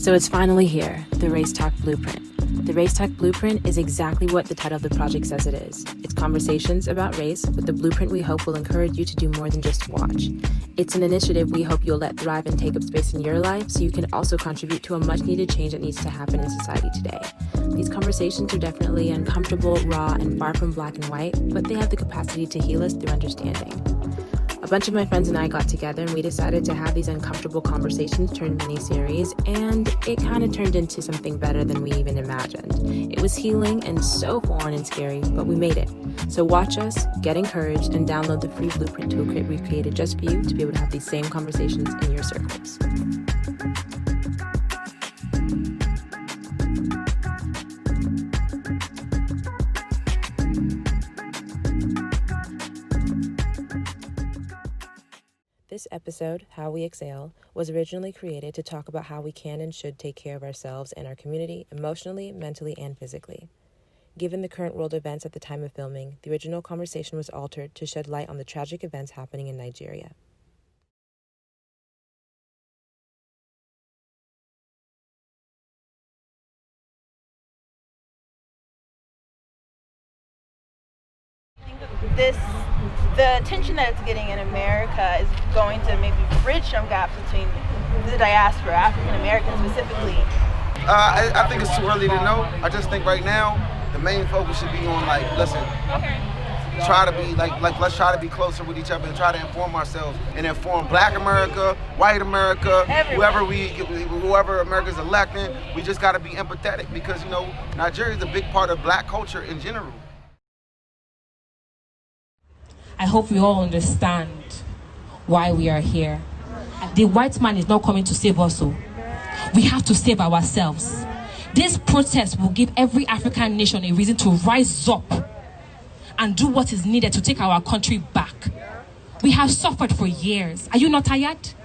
So it's finally here, the RaceTalk Blueprint. The RaceTalk Blueprint is exactly what the title of the project says it is. It's conversations about race with the blueprint we hope will encourage you to do more than just watch. It's an initiative we hope you'll let thrive and take up space in your life so you can also contribute to a much-needed change that needs to happen in society today. These conversations are definitely uncomfortable, raw, and far from black and white, but they have the capacity to heal us through understanding. A bunch of my friends and I got together and we decided to have these uncomfortable conversations turn mini-series, and it kind of turned into something better than we even imagined. It was healing and so foreign and scary, but we made it. So watch us, get encouraged, and download the free blueprint toolkit we've created just for you to be able to have these same conversations in your circles. This episode, How We Exhale, was originally created to talk about how we can and should take care of ourselves and our community emotionally, mentally, and physically. Given the current world events at the time of filming, the original conversation was altered to shed light on the tragic events happening in Nigeria. The attention that it's getting in America is going to maybe bridge some gaps between the diaspora, African Americans specifically. I think it's too early to know. I just think right now the main focus should be on let's try to be closer with each other and try to inform ourselves and inform Black America, White America, whoever America's electing. We just got to be empathetic because Nigeria is a big part of Black culture in general. I hope we all understand why we are here. The white man is not coming to save us. We have to save ourselves. This protest will give every African nation a reason to rise up and do what is needed to take our country back. We have suffered for years. Are you not tired?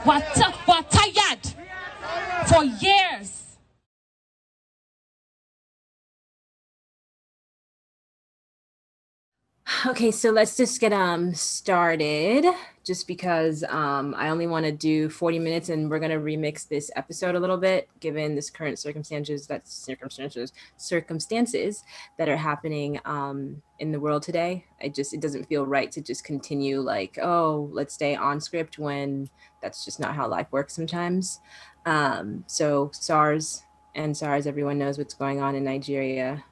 We're tired for years. Okay, so let's just get started, just because I only want to do 40 minutes and we're going to remix this episode a little bit given this current circumstances that are happening in the world today. It doesn't feel right to just continue let's stay on script when that's just not how life works sometimes. So SARS, everyone knows what's going on in Nigeria.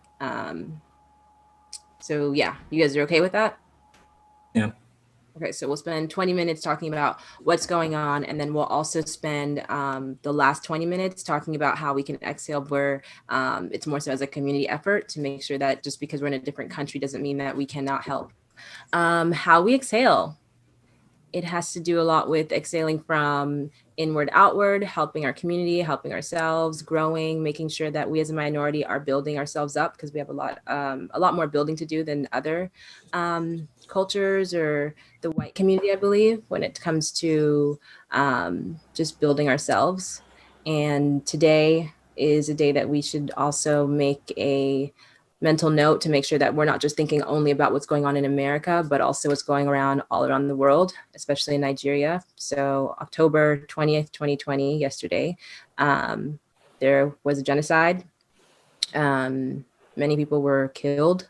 So yeah, you guys are okay with that? Yeah. Okay, so we'll spend 20 minutes talking about what's going on, and then we'll also spend the last 20 minutes talking about how we can exhale, where it's more so as a community effort to make sure that just because we're in a different country doesn't mean that we cannot help. How we exhale. It has to do a lot with exhaling from inward outward, helping our community, helping ourselves, growing, making sure that we as a minority are building ourselves up, because we have a lot more building to do than other cultures or the white community, I believe, when it comes to just building ourselves. And today is a day that we should also make a mental note to make sure that we're not just thinking only about what's going on in America, but also what's going around all around the world, especially in Nigeria. So October 20th, 2020, yesterday, there was a genocide. Many people were killed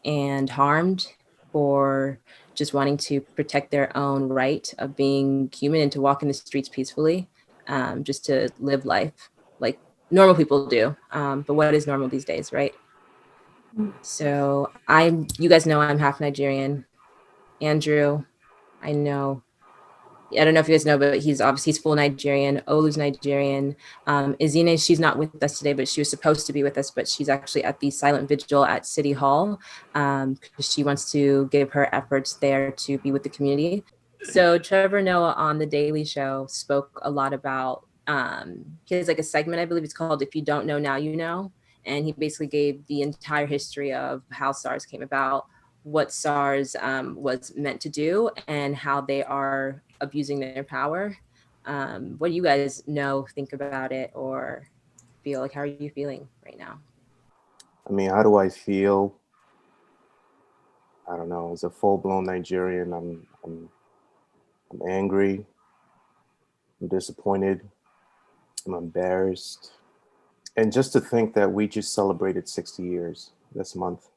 and harmed for just wanting to protect their own right of being human and to walk in the streets peacefully, just to live life like normal people do. But what is normal these days, right? So you guys know I'm half Nigerian. Andrew, I don't know if you guys know, but he's full Nigerian. Olu's Nigerian. Izine, she's not with us today, but she was supposed to be with us, but she's actually at the silent vigil at City Hall because she wants to give her efforts there to be with the community. So Trevor Noah on The Daily Show spoke a lot about, he has a segment, I believe it's called If You Don't Know, Now You Know. And he basically gave the entire history of how SARS came about, what SARS was meant to do, and how they are abusing their power. What do you guys think about it, or feel? How are you feeling right now? I mean, how do I feel? I don't know. As a full-blown Nigerian, I'm angry. I'm disappointed. I'm embarrassed. And just to think that we just celebrated 60 years this month,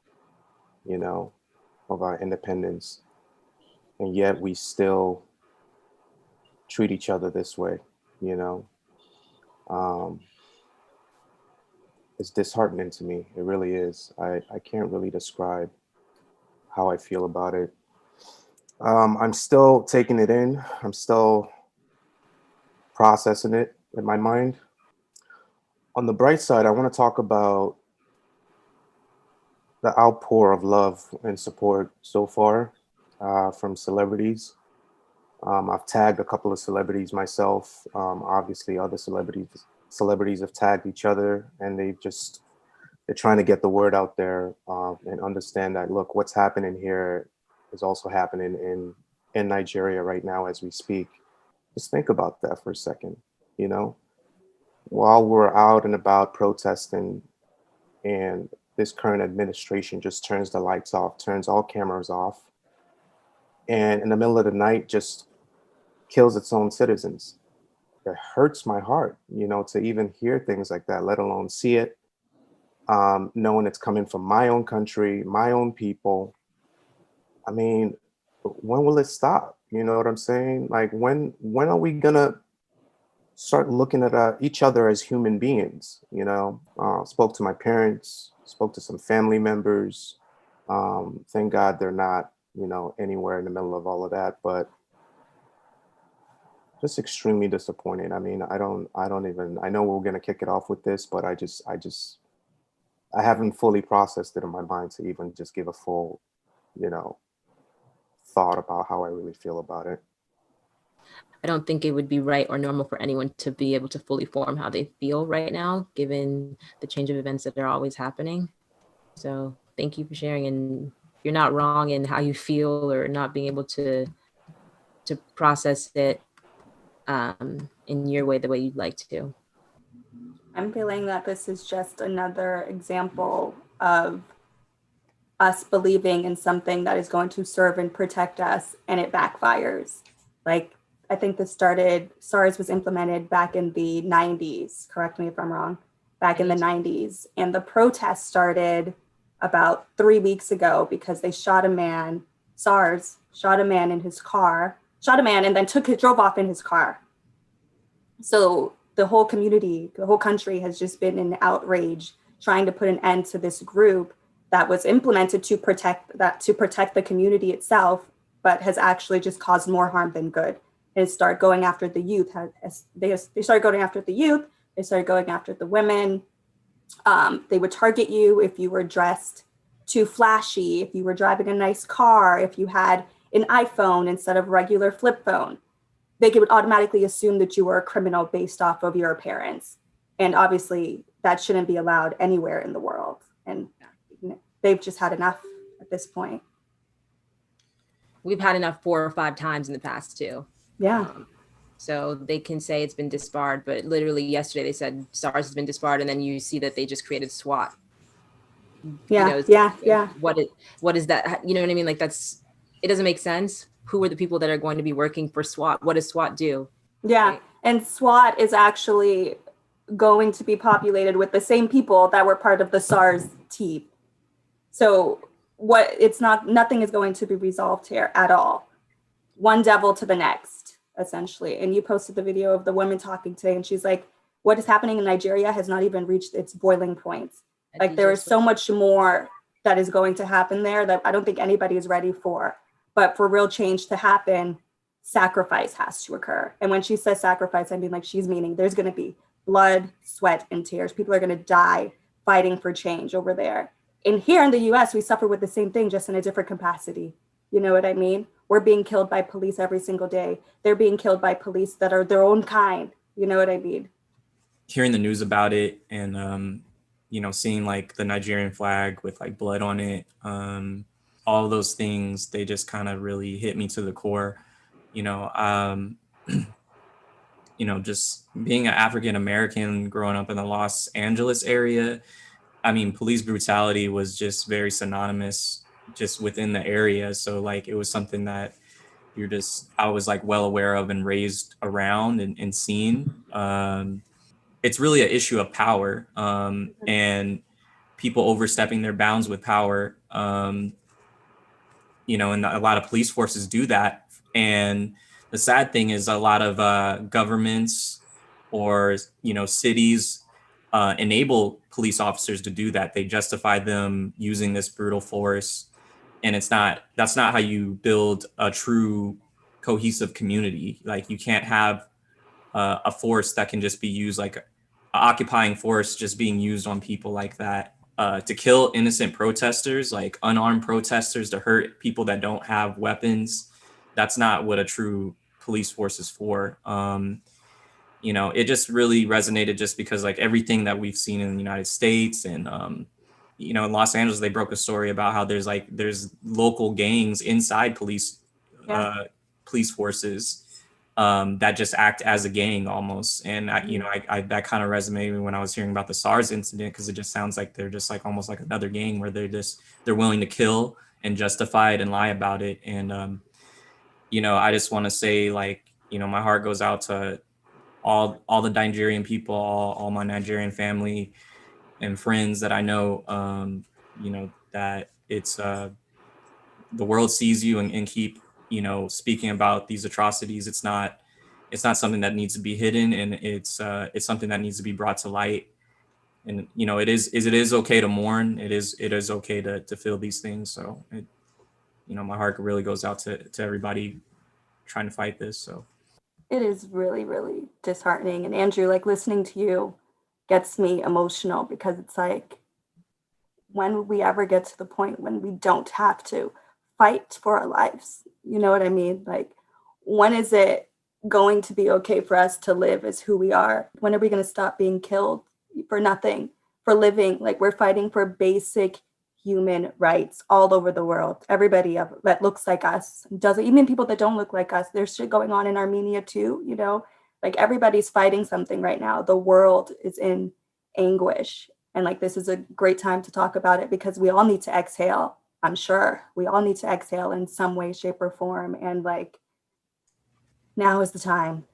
you know, of our independence. And yet we still treat each other this way, you know. Um, it's disheartening to me. It really is. I can't really describe how I feel about it. I'm still taking it in. I'm still processing it in my mind. On the bright side, I want to talk about the outpour of love and support so far from celebrities. I've tagged a couple of celebrities myself. Obviously, other celebrities have tagged each other, and they're trying to get the word out there and understand that, look, what's happening here is also happening in Nigeria right now as we speak. Just think about that for a second. You know, while we're out and about protesting, and this current administration just turns the lights off, turns all cameras off, and in the middle of the night just kills its own citizens. It hurts my heart, you know, to even hear things like that, let alone see it, knowing it's coming from my own country, my own people. I mean, when will it stop? You know what I'm saying? Like, when are we gonna start looking at each other as human beings? You know, spoke to my parents, spoke to some family members. Thank God they're not, you know, anywhere in the middle of all of that, but just extremely disappointed. I mean, I don't even, I know we're gonna kick it off with this, but I haven't fully processed it in my mind to even just give a full, you know, thought about how I really feel about it. I don't think it would be right or normal for anyone to be able to fully form how they feel right now, given the change of events that are always happening. So thank you for sharing. And you're not wrong in how you feel or not being able to process it in your way, the way you'd like to. I'm feeling that this is just another example of us believing in something that is going to serve and protect us, and it backfires. Like, I think SARS was implemented back in the 90s, correct me if I'm wrong, back in the 90s. And the protest started about 3 weeks ago because they shot a man, SARS shot a man in his car, shot a man and then drove off in his car. So the whole community, the whole country has just been in outrage, trying to put an end to this group that was implemented to protect the community itself, but has actually just caused more harm than good. And start going after the youth. They started going after the youth. They started going after the women. They would target you if you were dressed too flashy, if you were driving a nice car, if you had an iPhone instead of regular flip phone. They would automatically assume that you were a criminal based off of your appearance. And obviously that shouldn't be allowed anywhere in the world. And they've just had enough at this point. We've had enough 4 or 5 times in the past too. Yeah. So they can say it's been disbarred, but literally yesterday they said SARS has been disbarred, and then you see that they just created SWAT. Yeah, you know, yeah. What is that? You know what I mean? Like, it doesn't make sense. Who are the people that are going to be working for SWAT? What does SWAT do? Yeah, right? And SWAT is actually going to be populated with the same people that were part of the SARS team. So nothing is going to be resolved here at all. One devil to the next, essentially. And you posted the video of the woman talking today, and she's like, what is happening in Nigeria has not even reached its boiling point. Like, there is so much more that is going to happen there that I don't think anybody is ready for. But for real change to happen, sacrifice has to occur. And when she says sacrifice, I mean, like, she's meaning there's going to be blood, sweat, and tears. People are going to die fighting for change over there. And here in the US, we suffer with the same thing, just in a different capacity. You know what I mean? We're being killed by police every single day. They're being killed by police that are their own kind. You know what I mean? Hearing the news about it and, you know, seeing like the Nigerian flag with like blood on it, all of those things, they just kind of really hit me to the core. You know, you know, just being an African American growing up in the Los Angeles area, I mean, police brutality was just very synonymous just within the area. So like, it was something that I was like well aware of and raised around and seen. it's really an issue of power, and people overstepping their bounds with power. And a lot of police forces do that. And the sad thing is a lot of governments or, cities enable police officers to do that. They justify them using this brutal force. And that's not how you build a true cohesive community. Like, you can't have a force that can just be used, like a occupying force just being used on people like that, to kill innocent protesters, like unarmed protesters, to hurt people that don't have weapons. That's not what a true police force is for. It just really resonated just because, like, everything that we've seen in the United States and, in Los Angeles, they broke a story about how there's local gangs inside police forces, that just act as a gang almost. And I that kind of resonated when I was hearing about the SARS incident, because it just sounds like they're just like almost like another gang where they're willing to kill and justify it and lie about it. And I just want to say, like, my heart goes out to all the Nigerian people, all my Nigerian family and friends that I know. That it's the world sees you and keep speaking about these atrocities. It's not something that needs to be hidden, and it's something that needs to be brought to light. And it is okay to mourn. It is okay to feel these things. So my heart really goes out to everybody trying to fight this. So It is really, really disheartening. And Andrew, like, listening to you gets me emotional, because it's like, when will we ever get to the point when we don't have to fight for our lives? You know what I mean? Like, when is it going to be okay for us to live as who we are? When are we going to stop being killed for nothing, for living? Like, we're fighting for basic human rights all over the world. Everybody that looks like us doesn't, even people that don't look like us. There's shit going on in Armenia too, like, everybody's fighting something right now. The world is in anguish. And like, this is a great time to talk about it, because we all need to exhale. I'm sure we all need to exhale in some way, shape, or form. And like, now is the time.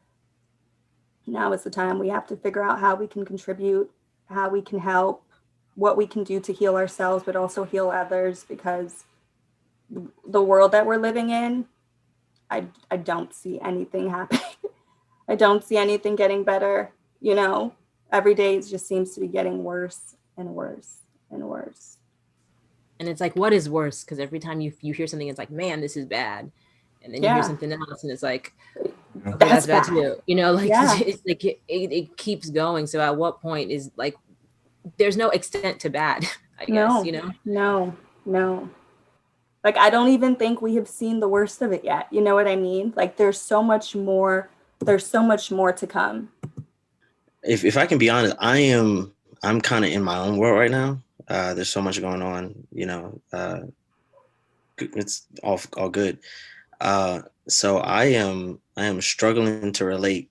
Now is the time. We have to figure out how we can contribute, how we can help, what we can do to heal ourselves, but also heal others, because the world that we're living in, I don't see anything happening. I don't see anything getting better. Every day it just seems to be getting worse and worse and worse. And it's like, what is worse? Because every time you hear something, it's like, man, this is bad. And then you hear something else and it's like, okay, that's bad too. It's like it keeps going. So at what point is, like, there's no extent to bad, I guess, No. Like, I don't even think we have seen the worst of it yet. You know what I mean? Like, there's so much more to come. If I can be honest, I'm kind of in my own world right now. There's so much going on, it's all good. So I am struggling to relate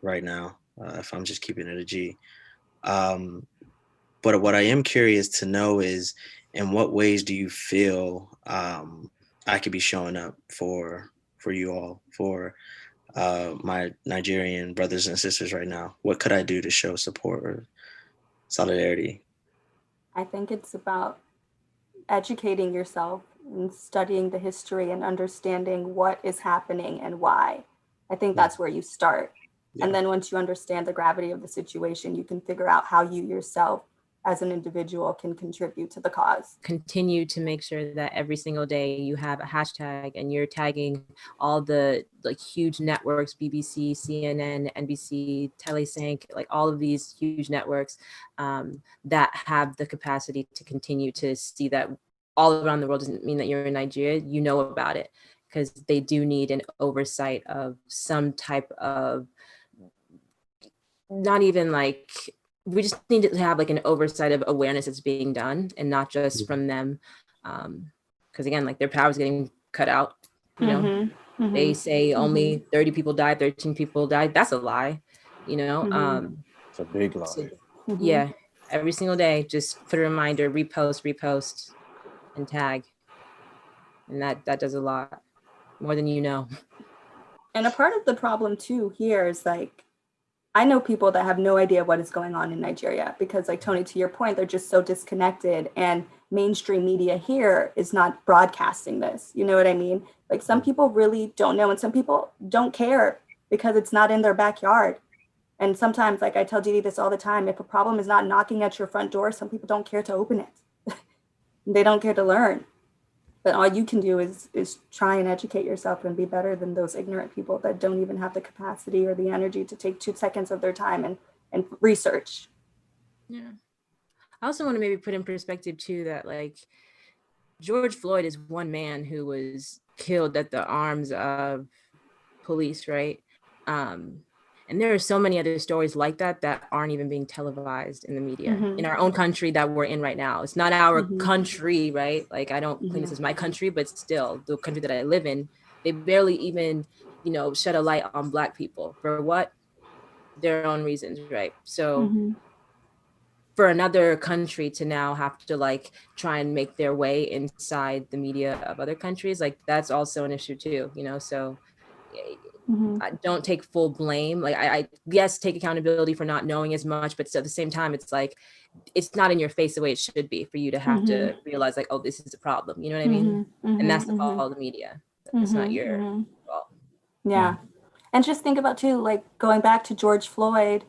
right now, if I'm just keeping it a G. But what I am curious to know is, in what ways do you feel I could be showing up for you all, for my Nigerian brothers and sisters right now? What could I do to show support or solidarity? I think it's about educating yourself and studying the history and understanding what is happening and why. I think that's where you start. Yeah. And then once you understand the gravity of the situation, you can figure out how you yourself as an individual can contribute to the cause. Continue to make sure that every single day you have a hashtag and you're tagging all the like huge networks, BBC, CNN, NBC, Telesync, like all of these huge networks that have the capacity to continue to see that all around the world. Doesn't mean that you're in Nigeria, you know about it, because they do need an oversight of some type of, not even like, we just need to have like an oversight of awareness that's being done, and not just from them. Because again, like, their power is getting cut out. They say only 30 people died, 13 people died. That's a lie, It's a big lie. So, yeah, every single day, just put a reminder, repost, and tag. And that does a lot, more than you know. And a part of the problem too here is like, I know people that have no idea what is going on in Nigeria because, like, Tony, to your point, they're just so disconnected, and mainstream media here is not broadcasting this. You know what I mean? Like, some people really don't know, and some people don't care because it's not in their backyard. And sometimes, like I tell Didi this all the time, if a problem is not knocking at your front door, some people don't care to open it. They don't care to learn. But all you can do is try and educate yourself and be better than those ignorant people that don't even have the capacity or the energy to take 2 seconds of their time and research. Yeah. I also want to maybe put in perspective too that, like, George Floyd is one man who was killed at the arms of police, right? And there are so many other stories like that that aren't even being televised in the media in our own country that we're in right now. It's not our country, right? Like, I don't claim this as my country, but still the country that I live in, they barely even, shed a light on Black people. For what? Their own reasons, right? So for another country to now have to, like, try and make their way inside the media of other countries, like, that's also an issue too, so I don't take full blame. Like, I yes, take accountability for not knowing as much, but at the same time, it's like, it's not in your face the way it should be for you to have to realize, like, oh, this is a problem. You know what I mean? And that's the fault of the media. It's not your fault. Yeah. And just think about too, like, going back to George Floyd,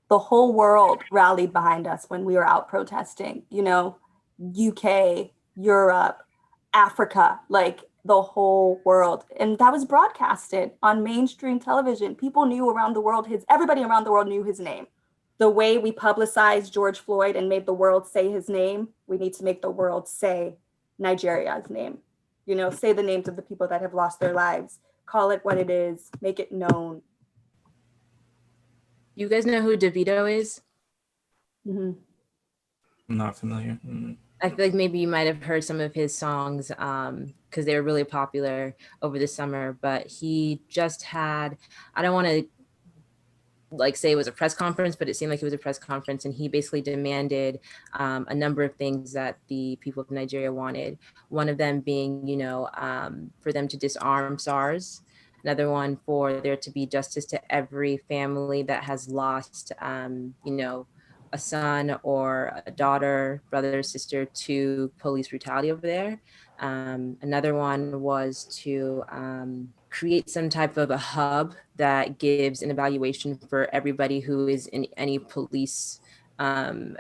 the whole world rallied behind us when we were out protesting, UK, Europe, Africa, like the whole world. And that was broadcasted on mainstream television. People knew around the world, everybody around the world knew his name. The way we publicized George Floyd and made the world say his name, we need to make the world say Nigeria's name. Say the names of the people that have lost their lives, call it what it is, make it known. You guys know who DeVito is? I'm not familiar. I feel like maybe you might have heard some of his songs because they were really popular over the summer, but he just had, I don't want to say it was a press conference, but it seemed like it was a press conference, and he basically demanded a number of things that the people of Nigeria wanted. One of them being, for them to disarm SARS. Another one for there to be justice to every family that has lost, a son or a daughter, brother, sister to police brutality over there. Another one was to create some type of a hub that gives an evaluation for everybody who is in any police, academy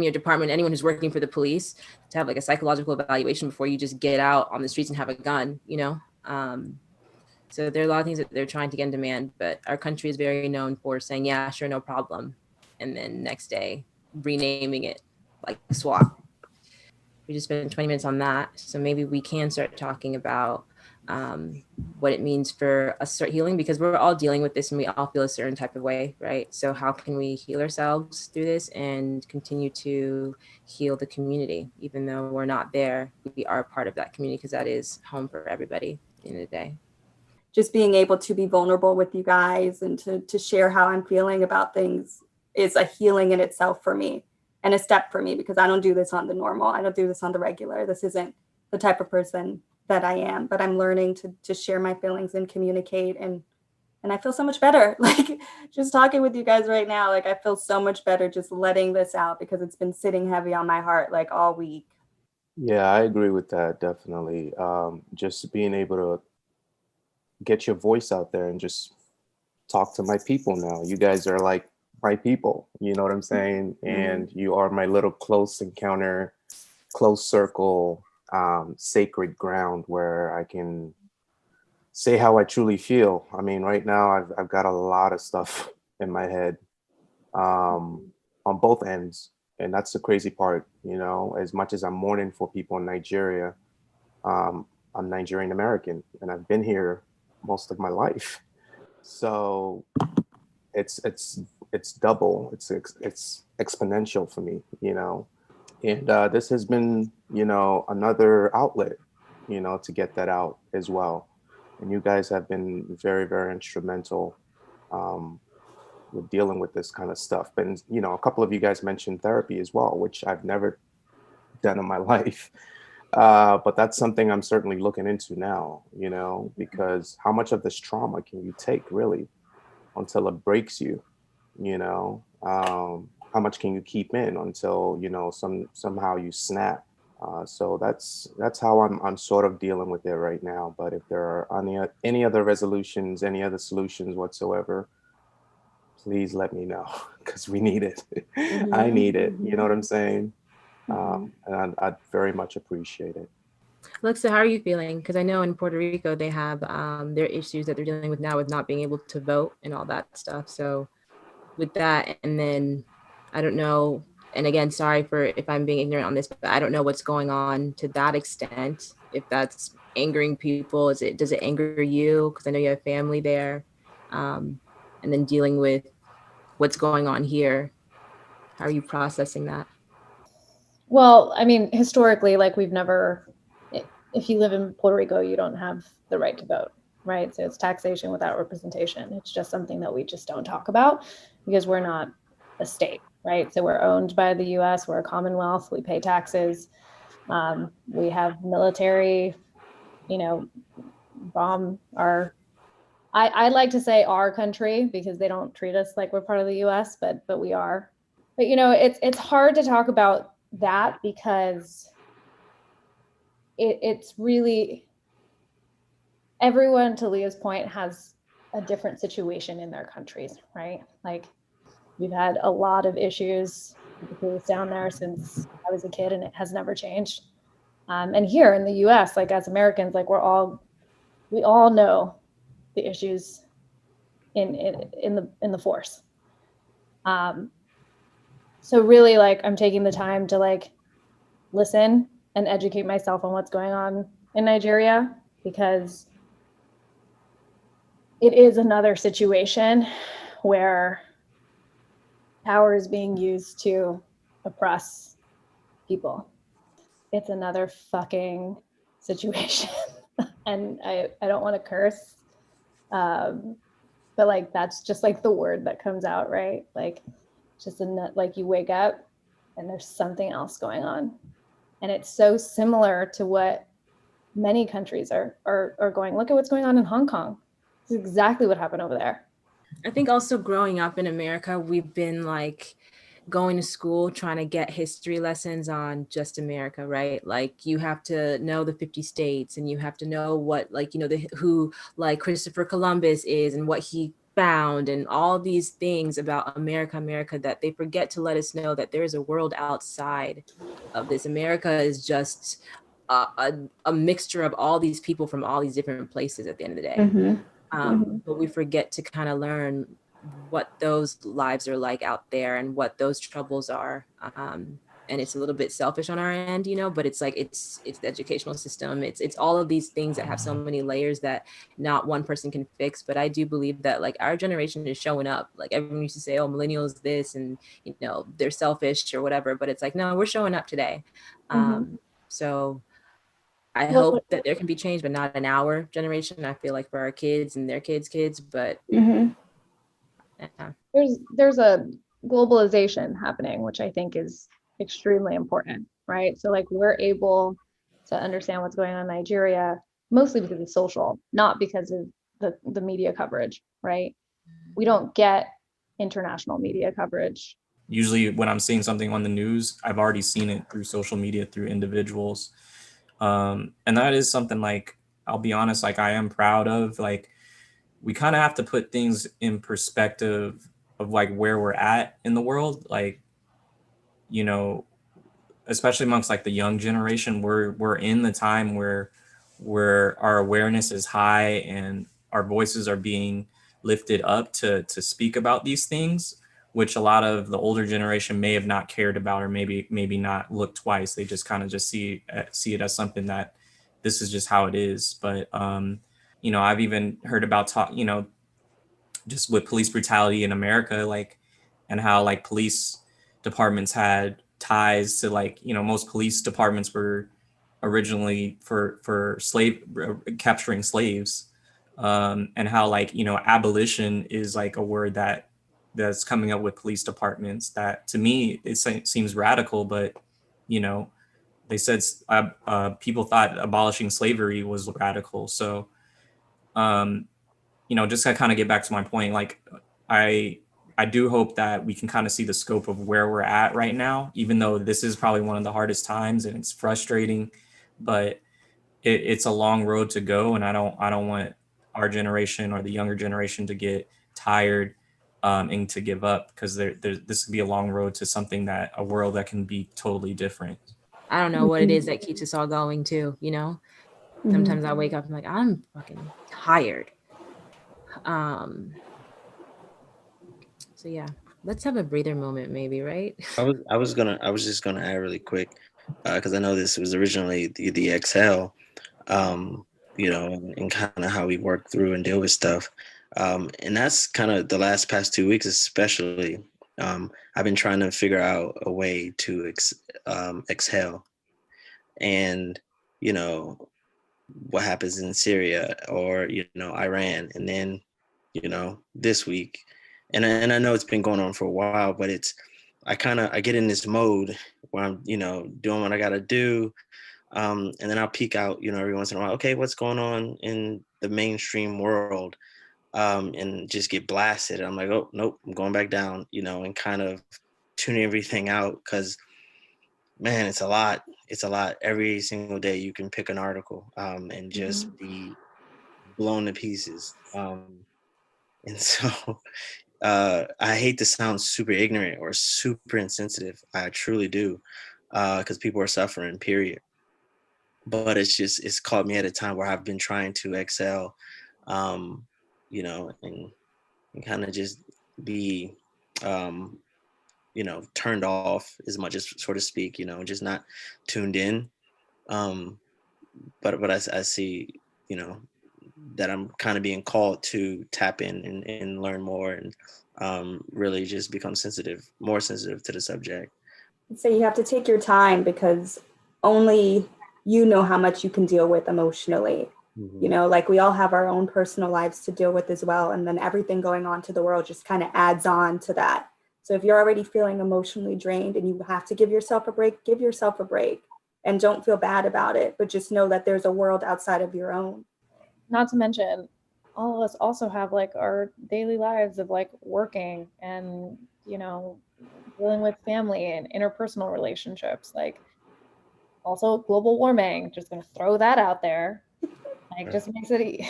or department, anyone who's working for the police, to have like a psychological evaluation before you just get out on the streets and have a gun, So there are a lot of things that they're trying to get in demand, but our country is very known for saying, yeah, sure, no problem. And then next day, renaming it like SWAT. We just spent 20 minutes on that. So maybe we can start talking about what it means for us to start healing, because we're all dealing with this and we all feel a certain type of way, right? So how can we heal ourselves through this and continue to heal the community? Even though we're not there, we are part of that community because that is home for everybody at the end of the day. Just being able to be vulnerable with you guys and to share how I'm feeling about things is a healing in itself for me and a step for me, because I don't do this on the normal. I don't do this on the regular. This isn't the type of person that I am, but I'm learning to share my feelings and communicate. And I feel so much better. Like, just talking with you guys right now, like, I feel so much better just letting this out, because it's been sitting heavy on my heart like all week. Yeah, I agree with that. Definitely. Just being able to get your voice out there and just talk to my people now. You guys are like my people, you know what I'm saying? And you are my little close encounter, close circle, sacred ground where I can say how I truly feel. I mean, right now I've got a lot of stuff in my head on both ends. And that's the crazy part, as much as I'm mourning for people in Nigeria, I'm Nigerian American and I've been here most of my life. So it's double, it's exponential for me, and this has been, another outlet, to get that out as well. And you guys have been very, very instrumental with dealing with this kind of stuff. And, a couple of you guys mentioned therapy as well, which I've never done in my life. But that's something I'm certainly looking into now, because how much of this trauma can you take, really? until it breaks you, you know. How much can you keep in until, you know, somehow you snap? So that's how I'm sort of dealing with it right now. But if there are any other resolutions, any other solutions whatsoever, please let me know, because we need it. I need it. You know what I'm saying? And I'd very much appreciate it. Alexa, how are you feeling? Because I know in Puerto Rico they have their issues that they're dealing with now with not being able to vote and all that stuff. So with that, and then I don't know, and again, sorry for if I'm being ignorant on this, but I don't know what's going on to that extent. If that's angering people, does it anger you? Because I know you have family there, and then dealing with what's going on here. How are you processing that? Well, I mean, historically, like we've never, if you live in Puerto Rico, you don't have the right to vote, right? So it's taxation without representation. It's just something that we just don't talk about because we're not a state, right? So we're owned by the US, we're a commonwealth, we pay taxes, we have military, you know, bomb our, I like to say our country because they don't treat us like we're part of the US, but we are. But you know, it's hard to talk about that because it's really, everyone, to Leah's point, has a different situation in their countries, right? Like we've had a lot of issues with the police down there since I was a kid, and it has never changed. And here in the US, like as Americans, like we all know the issues in the force. So really, like I'm taking the time to like listen and educate myself on what's going on in Nigeria, because it is another situation where power is being used to oppress people. It's another fucking situation. And I don't want to curse, but like that's just like the word that comes out, right? Like just like you wake up and there's something else going on. And it's so similar to what many countries are going. Look at what's going on in Hong Kong. It's exactly what happened over there. I think also growing up in America, we've been like going to school trying to get history lessons on just America, right? Like you have to know the 50 states, and you have to know what, like, you know, who like Christopher Columbus is and what he found and all these things about America, that they forget to let us know that there is a world outside of this. America is just a mixture of all these people from all these different places at the end of the day. But we forget to kind of learn what those lives are like out there and what those troubles are. And it's a little bit selfish on our end, you know, but it's like it's the educational system. It's all of these things that have so many layers that not one person can fix. But I do believe that like our generation is showing up. Like everyone used to say, oh, millennials this, and you know, they're selfish or whatever. But it's like, no, we're showing up today. So I hope that there can be change, but not in our generation. I feel like for our kids and their kids, but yeah. There's a globalization happening, which I think is extremely important, right? So like we're able to understand what's going on in Nigeria mostly because of social, not because of the media coverage, right? We don't get international media coverage. Usually when I'm seeing something on the news, I've already seen it through social media, through individuals. And that is something, like, I'll be honest, like I am proud of. Like we kind of have to put things in perspective of like where we're at in the world. Like, you know, especially amongst like the young generation, we're in the time where our awareness is high and our voices are being lifted up to speak about these things, which a lot of the older generation may have not cared about, or maybe not looked twice. They just kind of just see it as something that this is just how it is. But you know, I've even heard about you know, just with police brutality in America, like, and how like police departments had ties to, like, you know, most police departments were originally for slave capturing slaves, and how, like, you know, abolition is like a word that's coming up with police departments that to me it seems radical, but you know, they said people thought abolishing slavery was radical. So you know, just to kind of get back to my point, like I do hope that we can kind of see the scope of where we're at right now, even though this is probably one of the hardest times and it's frustrating, but it's a long road to go. And I don't want our generation or the younger generation to get tired and to give up, because this could be a long road to something a world that can be totally different. I don't know what it is that keeps us all going too, you know? Sometimes I wake up and I'm like, I'm fucking tired. So yeah, let's have a breather moment maybe, right? I was just gonna add really quick, because I know this was originally the exhale, you know, and kind of how we work through and deal with stuff. And that's kind of the past 2 weeks, especially. I've been trying to figure out a way to exhale, and you know what happens in Syria or Iran, and then this week, and I know it's been going on for a while, but I get in this mode where I'm doing what I gotta do. And then I'll peek out, every once in a while. Okay, what's going on in the mainstream world? And just get blasted. I'm like, oh nope, I'm going back down, and kind of tuning everything out, because man, it's a lot. It's a lot. Every single day you can pick an article and just be blown to pieces. And so I hate to sound super ignorant or super insensitive. I truly do, because people are suffering, period. But it's caught me at a time where I've been trying to excel, and kind of just be, turned off as much as, so to speak, just not tuned in. But I see, that I'm kind of being called to tap in and learn more, and really just become more sensitive to the subject. So you have to take your time, because only you know how much you can deal with emotionally. Like we all have our own personal lives to deal with as well. And then everything going on to the world just kind of adds on to that. So if you're already feeling emotionally drained and you have to give yourself a break, give yourself a break, and don't feel bad about it, but just know that there's a world outside of your own. Not to mention, all of us also have like our daily lives of like working and, dealing with family and interpersonal relationships. Like also global warming, just going to throw that out there. Like just makes it,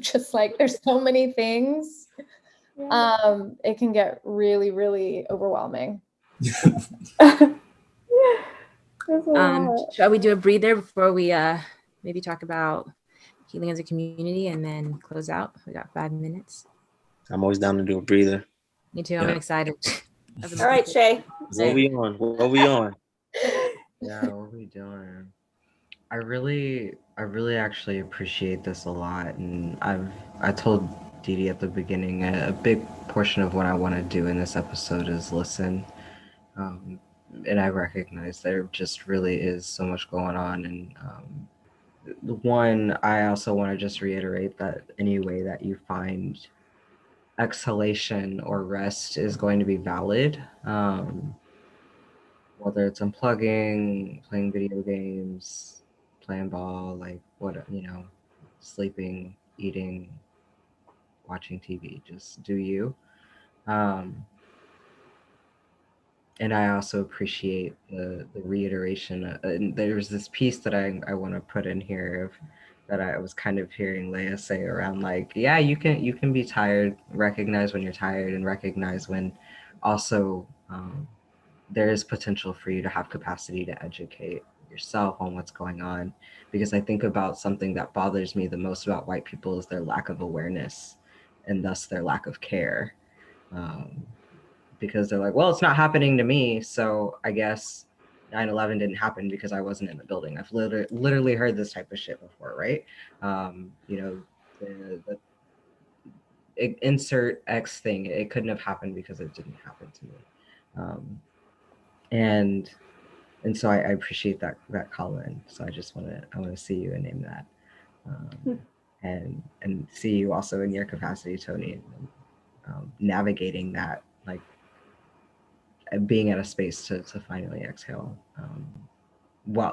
just like, there's so many things. It can get really, really overwhelming. Shall we do a breather before we maybe talk about healing as a community and then close out? We got 5 minutes. I'm always down to do a breather. Me too. I'm excited. All right, Shay. What we on? Yeah, what are we doing? I really actually appreciate this a lot, and I told Didi at the beginning, a big portion of what I want to do in this episode is listen, and I recognize there just really is so much going on, and one, I also want to just reiterate that any way that you find exhalation or rest is going to be valid. Whether it's unplugging, playing video games, playing ball, like sleeping, eating, watching TV, just do you. And I also appreciate the reiteration. And there's this piece that I want to put in here that I was kind of hearing Leia say around, like, yeah, you can be tired, recognize when you're tired, and recognize when also there is potential for you to have capacity to educate yourself on what's going on. Because I think about something that bothers me the most about white people is their lack of awareness, and thus their lack of care. Because they're like, well, it's not happening to me, so I guess 9/11 didn't happen because I wasn't in the building. I've literally heard this type of shit before, right? Insert X thing, it couldn't have happened because it didn't happen to me. And so I appreciate that comment. So I want to see you and name that, and see you also in your capacity, Tony, navigating that, like being at a space to finally exhale while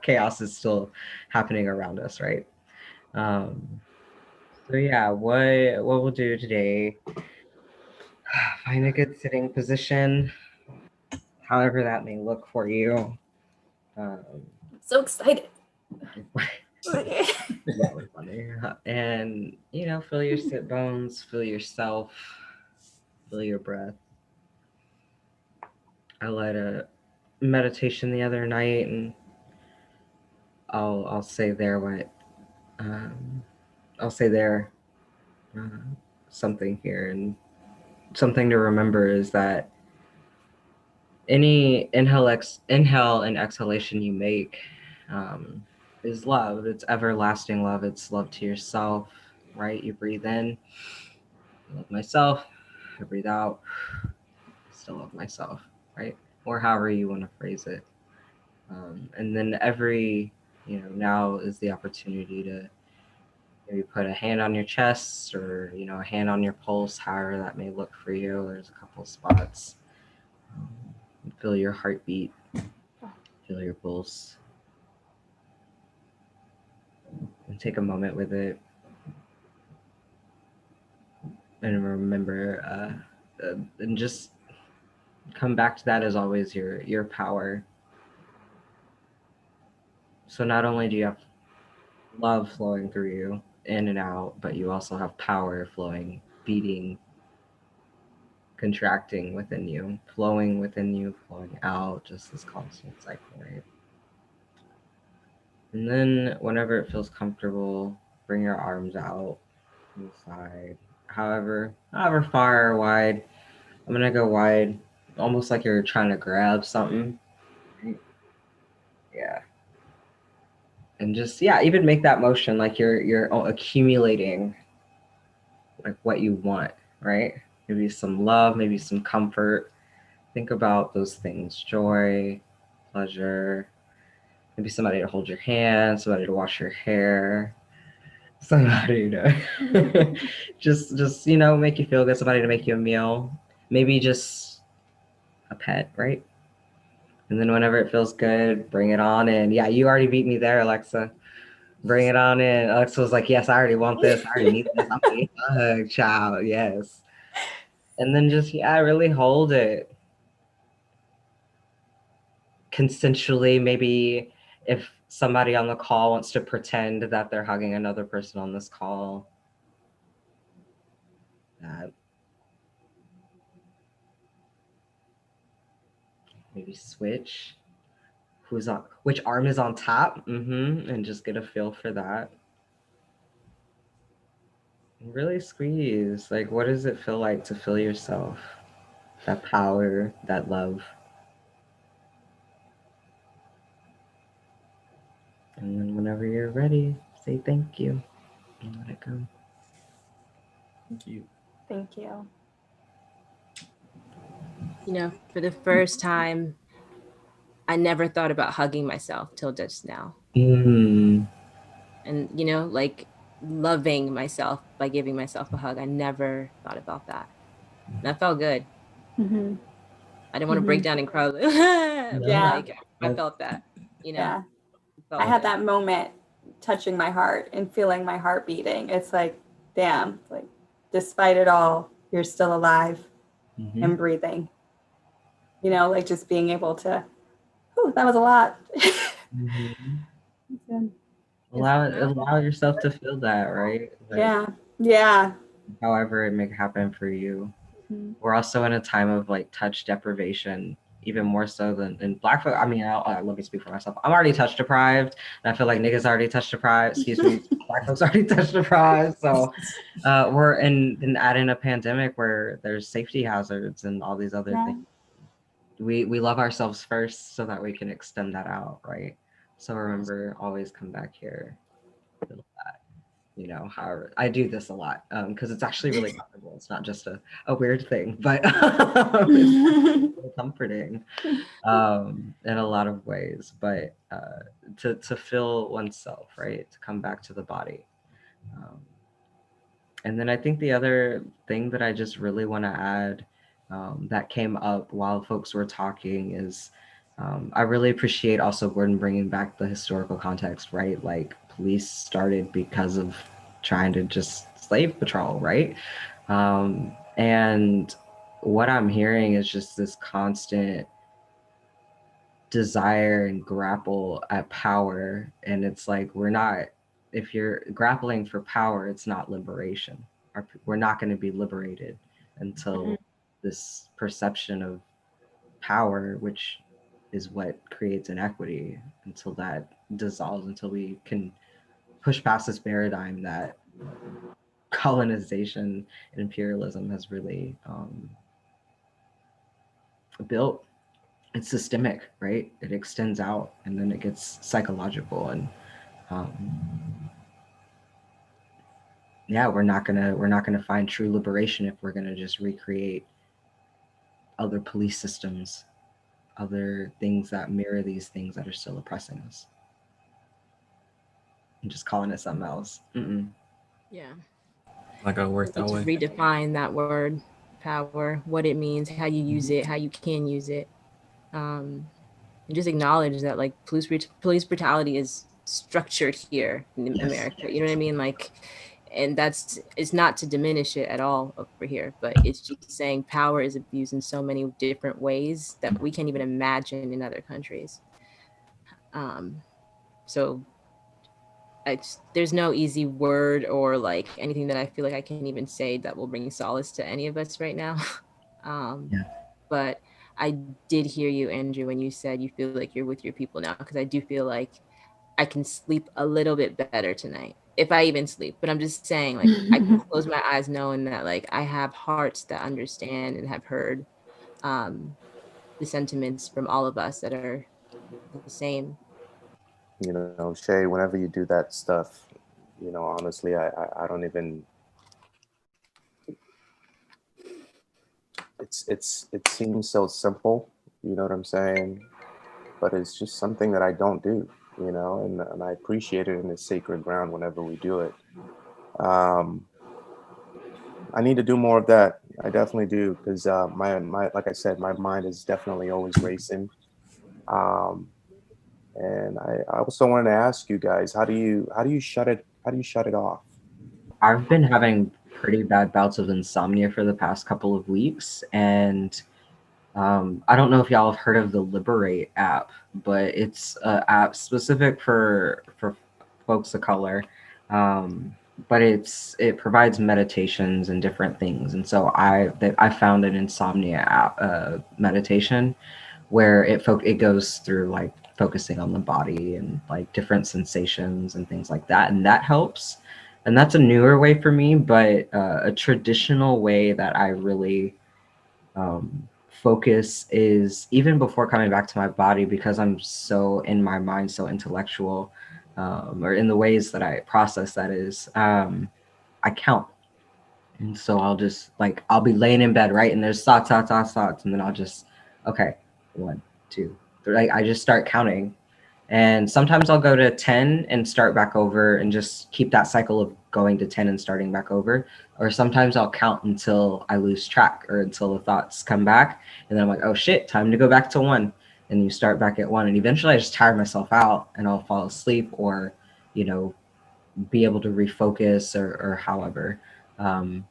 chaos is still happening around us, right? So yeah, what we'll do today Find a good sitting position, however that may look for you. So excited. Really funny. And, you know, feel your sit bones, feel yourself, feel your breath. I led a meditation the other night, and I'll say there what I'll say there something here, and something to remember is that any inhale and exhalation you make is love. It's everlasting love. It's love to yourself, right? You breathe in, I love myself. I breathe out, I still love myself, right? Or however you want to phrase it. And then now is the opportunity to maybe put a hand on your chest, or, you know, a hand on your pulse, however that may look for you. There's a couple spots. Feel your heartbeat, feel your pulse, and take a moment with it. And remember, and just come back to that as always, your power. So not only do you have love flowing through you in and out, but you also have power flowing, beating, contracting within you, flowing out, just this constant cycle, right? And then whenever it feels comfortable, bring your arms out to the side, however far or wide. I'm gonna go wide, almost like you're trying to grab something. Yeah. And just, yeah, even make that motion like you're accumulating like what you want, right? Maybe some love, maybe some comfort. Think about those things: joy, pleasure, maybe somebody to hold your hand, somebody to wash your hair, somebody to just make you feel good, somebody to make you a meal, maybe just a pet, right? And then whenever it feels good, bring it on in. Yeah, you already beat me there, Alexa. Bring it on in. Alexa was like, yes, I already want this. I already need this. I'm gonna need a hug, child. Yes. And then just, yeah, really hold it consensually. Maybe if somebody on the call wants to pretend that they're hugging another person on this call, that maybe switch which arm is on top, and just get a feel for that. And really squeeze. Like, what does it feel like to feel yourself? That power, that love. And then whenever you're ready, say thank you and let it go. Thank you. Thank you. You know, for the first time, I never thought about hugging myself till just now. Mm. And, you know, like loving myself by giving myself a hug. I never thought about that. And that felt good. Mm-hmm. I didn't want to break down and cry. Yeah. Like, I felt that, you know. Yeah. Felt I had good. that moment touching my heart and feeling my heart beating. It's like, damn, like, despite it all, you're still alive and breathing. You know, like just being able to, whew, that was a lot. Allow yourself to feel that, right? Like, Yeah. however it may happen for you. We're also in a time of like touch deprivation, even more so than in Black folk. I mean, let me speak for myself. I'm already touch deprived, and I feel like niggas already touch deprived. Excuse me, Black folks already touch deprived. So we're in adding a pandemic where there's safety hazards and all these other things. We love ourselves first so that we can extend that out, right? So remember, always come back here, feel that. You know, however, I do this a lot because it's actually really comfortable. It's not just a weird thing, but it's really comforting in a lot of ways. But to feel oneself, right? To come back to the body. And then I think the other thing that I just really want to add that came up while folks were talking is I really appreciate also Gordon bringing back the historical context, right? Like police started because of trying to just slave patrol, right? And what I'm hearing is just this constant desire and grapple at power. And it's like, if you're grappling for power, it's not liberation. We're not going to be liberated until this perception of power, which is what creates inequity, until that dissolves, until we can push past this paradigm that colonization and imperialism has really built. It's systemic, right? It extends out and then it gets psychological, and yeah, we're not gonna find true liberation if we're gonna just recreate other police systems, other things that mirror these things that are still oppressing us, and just calling it something else. Yeah. Not gonna work that To way. redefine that word power, what it means, how you use it, how you can use it. And just acknowledge that like police brutality is structured here in America. You know what I mean? Like, and it's not to diminish it at all over here, but it's just saying power is abused in so many different ways that we can't even imagine in other countries. So there's no easy word or like anything that I feel like I can even say that will bring solace to any of us right now. But I did hear you, Andrew, when you said you feel like you're with your people now, because I do feel like I can sleep a little bit better tonight, if I even sleep. But I'm just saying, like, I can close my eyes knowing that like I have hearts that understand and have heard the sentiments from all of us that are the same. You know, Shay, whenever you do that stuff, you know, honestly, I don't even, it seems so simple, you know what I'm saying? But it's just something that I don't do, you know, and I appreciate it in the sacred ground whenever we do it. I need to do more of that. I definitely do, because my like I said, my mind is definitely always racing. Um, and I also wanted to ask you guys, how do you shut it off? I've been having pretty bad bouts of insomnia for the past couple of weeks, and I don't know if y'all have heard of the Liberate app, but it's an app specific for folks of color. But it provides meditations and different things, and so I found an insomnia app meditation where it goes through like focusing on the body and like different sensations and things like that, and that helps. And that's a newer way for me, but a traditional way that I really focus is even before coming back to my body, because I'm so in my mind, so intellectual, or in the ways that I process, that is, I count. And so I'll be laying in bed, right? And there's thoughts. And then I'll just, okay, 1, 2, 3. Like, I just start counting. And sometimes I'll go to 10 and start back over and just keep that cycle of going to 10 and starting back over. Or sometimes I'll count until I lose track or until the thoughts come back. And then I'm like, oh shit, time to go back to 1. And you start back at 1. And eventually I just tire myself out and I'll fall asleep, or, you know, be able to refocus, or however,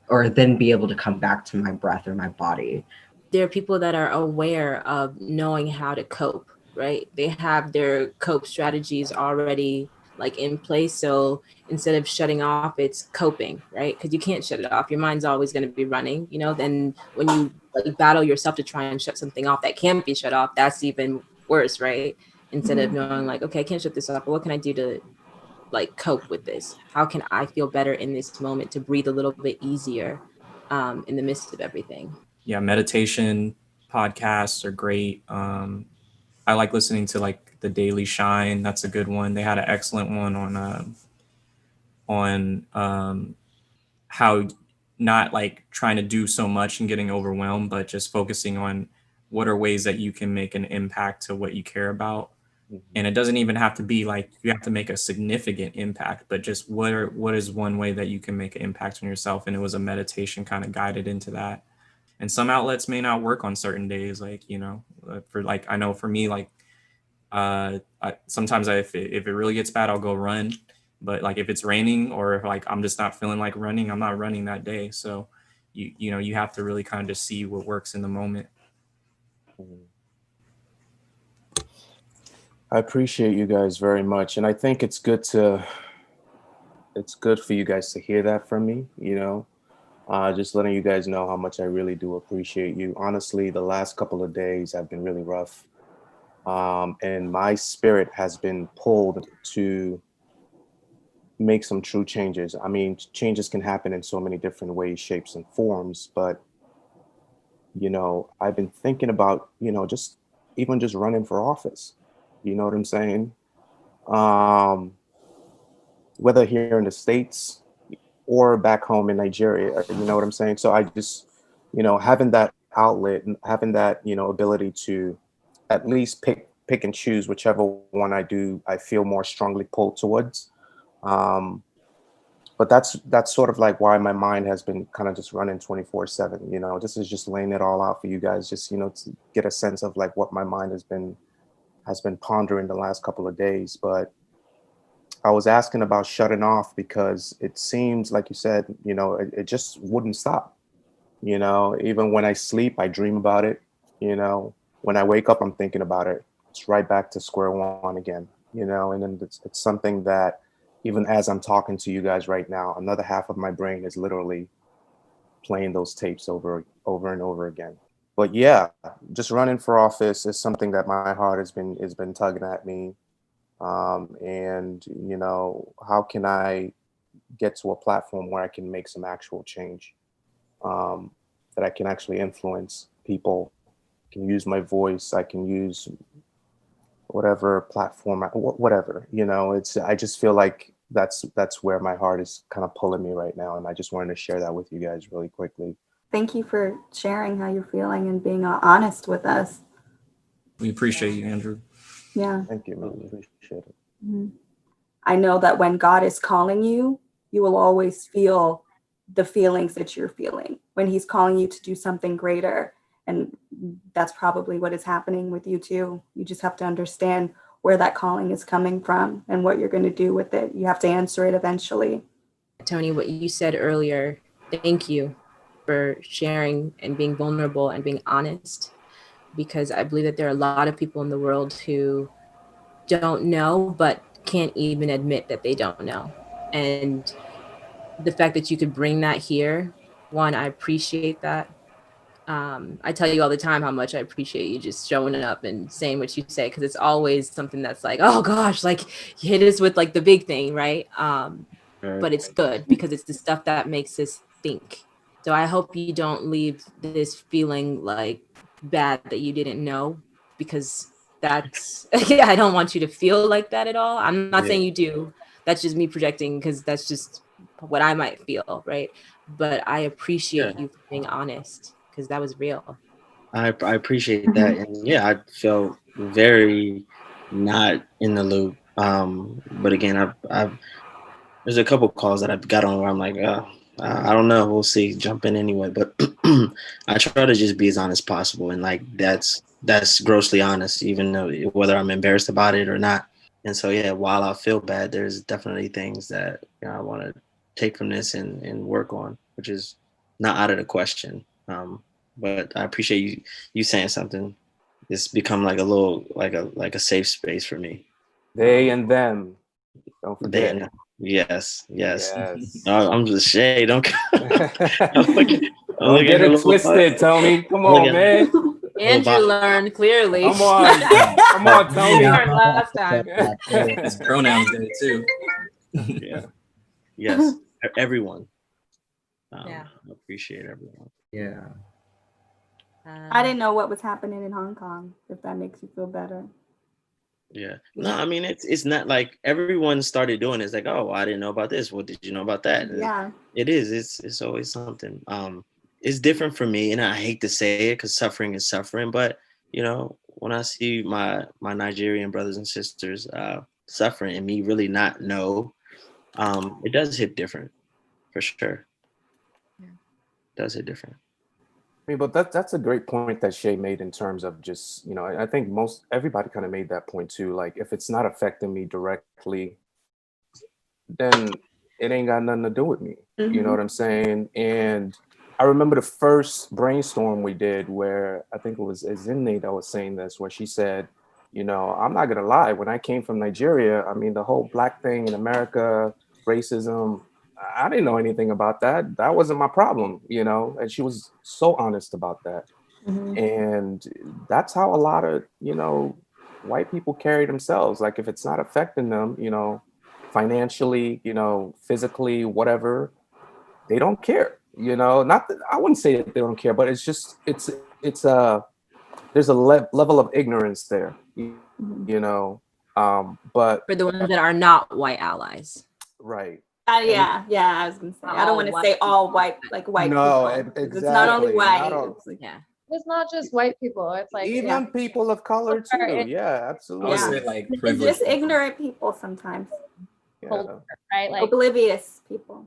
or then be able to come back to my breath or my body. There are people that are aware of knowing how to cope, right? They have their cope strategies already like in place. So instead of shutting off, it's coping, right? Because you can't shut it off. Your mind's always going to be running, you know. Then when you like battle yourself to try and shut something off that can't be shut off, that's even worse, right? Instead of knowing like, okay, I can't shut this off, but what can I do to like cope with this? How can I feel better in this moment to breathe a little bit easier in the midst of everything? Yeah, meditation podcasts are great. I like listening to like the Daily Shine. That's a good one. They had an excellent one on how not like trying to do so much and getting overwhelmed, but just focusing on what are ways that you can make an impact to what you care about. And it doesn't even have to be like you have to make a significant impact, but just what is one way that you can make an impact on yourself. And it was a meditation kind of guided into that. And some outlets may not work on certain days, like, you know, for like, I know for me, like sometimes if it really gets bad, I'll go run. But like if it's raining or if like I'm just not feeling like running, I'm not running that day. So you have to really kind of just see what works in the moment. I appreciate you guys very much, and I think it's good for you guys to hear that from me. Just letting you guys know how much I really do appreciate you. Honestly, the last couple of days have been really rough, and my spirit has been pulled to make some true changes. I mean, changes can happen in so many different ways, shapes, and forms, but I've been thinking about, just running for office. You know what I'm saying? Whether here in the States or back home in Nigeria, you know what I'm saying? So I just, having that outlet and having that, ability to at least pick and choose whichever one I feel more strongly pulled towards. But that's sort of like why my mind has been kind of just running 24/7. This is just laying it all out for you guys, just to get a sense of like what my mind has been pondering the last couple of days. But I was asking about shutting off because it seems like you said, it just wouldn't stop. Even when I sleep, I dream about it. When I wake up, I'm thinking about it. It's right back to square one again. And then it's something that even as I'm talking to you guys right now, another half of my brain is literally playing those tapes over and over again. But yeah, just running for office is something that my heart has been tugging at me. And how can I get to a platform where I can make some actual change, that I can actually influence people, can use my voice, I can use whatever platform, whatever, I just feel like that's where my heart is kind of pulling me right now. And I just wanted to share that with you guys really quickly. Thank you for sharing how you're feeling and being honest with us. We appreciate you, Andrew. Yeah. Thank you, man. Appreciate it. Mm-hmm. I know that when God is calling you, you will always feel the feelings that you're feeling when he's calling you to do something greater. And that's probably what is happening with you too. You just have to understand where that calling is coming from and what you're going to do with it. You have to answer it eventually. Tony, what you said earlier, thank you for sharing and being vulnerable and being honest, because I believe that there are a lot of people in the world who don't know, but can't even admit that they don't know. And the fact that you could bring that here, one, I appreciate that. I tell you all the time how much I appreciate you just showing up and saying what you say, because it's always something that's like, oh gosh, like you hit us with like the big thing, right? But it's good because it's the stuff that makes us think. So I hope you don't leave this feeling like bad that you didn't know, because that's yeah, I don't want you to feel like that at all. I'm not saying you do. That's just me projecting, because that's just what I might feel, right? But I appreciate you for being honest, because that was real. I appreciate that, and yeah, I felt very not in the loop. But again, I've there's a couple calls that I've got on where I'm like, I don't know, we'll see, jump in anyway. But I try to just be as honest as possible, and like that's grossly honest, even though whether I'm embarrassed about it or not. And so yeah, while I feel bad, there's definitely things that I want to take from this and work on, which is not out of the question. But I appreciate you saying something. It's become like a little like a safe space for me. They and them. Don't forget. Yes. I'm just shade. Don't get it twisted, Tony. Come on, man. Andrew learned clearly. Come on, Tony. Learned last time. It's pronouns day too. Yeah. Yes. Everyone. Yeah. I appreciate everyone. Yeah. I didn't know what was happening in Hong Kong, if that makes you feel better. Yeah. No, I mean it's not like everyone started doing it. It's like, oh, I didn't know about this. What did you know about that? Yeah. It is. It's always something. It's different for me, and I hate to say it because suffering is suffering, but when I see my Nigerian brothers and sisters suffering and me really not know, it does hit different, for sure. Yeah. It does hit different. I mean, but that's a great point that Shay made in terms of just, I think everybody kind of made that point too. Like, if it's not affecting me directly, then it ain't got nothing to do with me. Mm-hmm. You know what I'm saying? And I remember the first brainstorm we did where I think it was Ezinne that was saying this, where she said, you know, I'm not gonna lie, when I came from Nigeria, I mean, the whole black thing in America, racism, I didn't know anything about that. That wasn't my problem, you know, and she was so honest about that. And that's how a lot of, you know, white people carry themselves. Like if it's not affecting them, you know, financially, you know, physically, whatever, they don't care, you know. Not that, I wouldn't say that they don't care, but it's just it's there's a level of ignorance there, you know. But For the ones that are not white allies. right. Yeah, I was gonna say, I don't want to say all white, like white No, people. exactly. It's not only white. Not like, Yeah. It's not just white people. It's like even people of color too. Yeah, I absolutely. would say like it's privileged just ignorant people sometimes. culture, right? Like Oblivious people.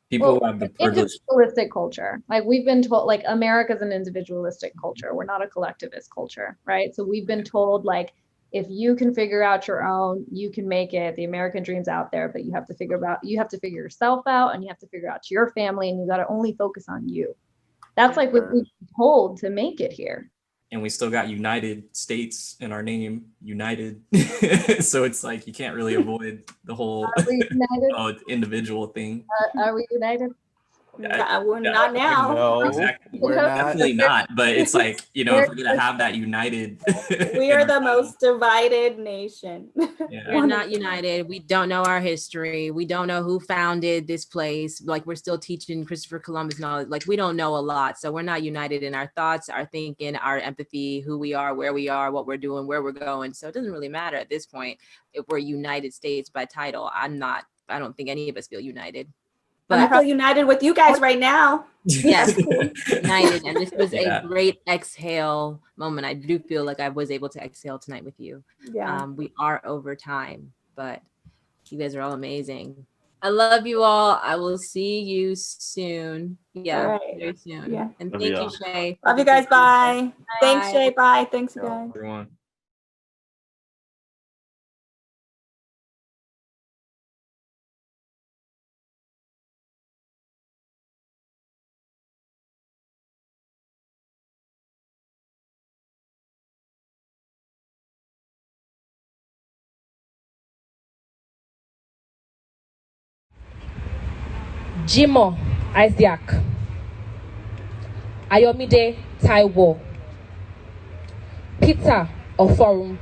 people who have the privilege. individualistic culture. Like we've been told, like America's an individualistic culture. We're not a collectivist culture, right? So we've been told, like, if you can figure out your own, you can make it. The American dream's out there, but you have to figure yourself out, and you have to figure out your family, and you got to only focus on you. That's like what we've been told to make it here. And we still got United States in our name, United. So it's like you can't really avoid the whole individual thing. Are we united? We're not now. No, exactly. we're not. Definitely not. But it's like, you know, if we're gonna have that united. We are the most divided nation. We're not united. We don't know our history. We don't know who founded this place. Like we're still teaching Christopher Columbus knowledge. Like we don't know a lot. So we're not united in our thoughts, our thinking, our empathy, who we are, where we are, what we're doing, where we're going. So it doesn't really matter at this point if we're United States by title. I don't think any of us feel united. But I feel united with you guys right now. Yes, united. And this was a great exhale moment. I do feel like I was able to exhale tonight with you. Yeah. We are over time, but you guys are all amazing. I love you all. I will see you soon. Yeah, very soon. Yeah. And thank you, Shay. Love you guys. Bye. Thanks, Shay. Bye. Thanks, you guys. Everyone. Jimo Isaac, Ayomide Taiwo, Peter Oforum,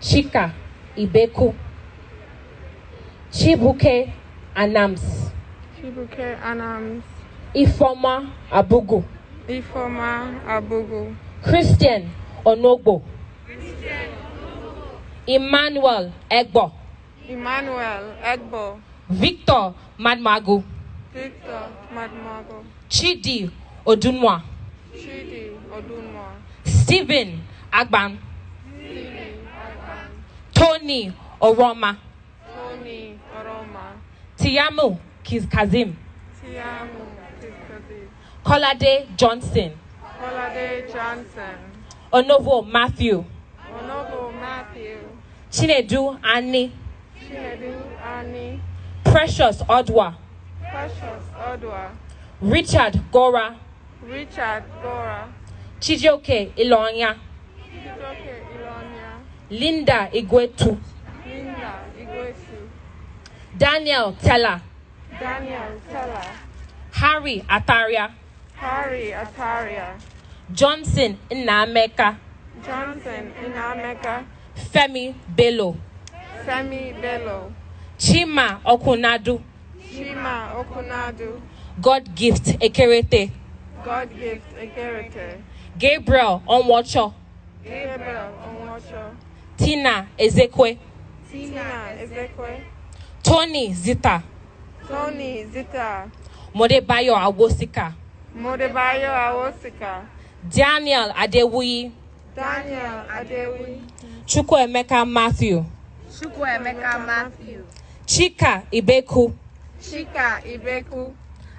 Chika Ibeku, Chibuke Anams, Ifoma Abugu, Christian Onogbo, Emmanuel Egbo, Victor Madmagu, Chidi Odunwa, Stephen Agban, Tony Oroma, Tiamu Kazim, Kolade Johnson, Onovo Matthew, Chinedu Annie, Precious Odwa, Richard Gora, Chijioke Ilonya, Linda Igwetu, Daniel Teller, Harry Ataria, Johnson Inameka, Femi Bello, Chima Okunadu, God Gift Ekerete, Gabriel Onwocho, Tina Ezekwe, Tony Zita, Modebayo Awosika, Daniel Adewuyi, Chukwuemeka Matthew, Chika Ibeku,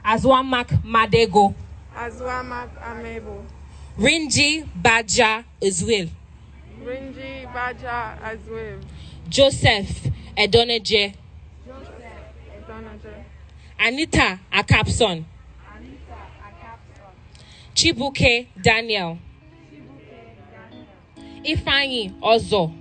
Azwamak Madego, Rinji Baja Azwil, Joseph Edoneje, Anita Akapson, Chibuke Daniel. Ifeanyi Ozo.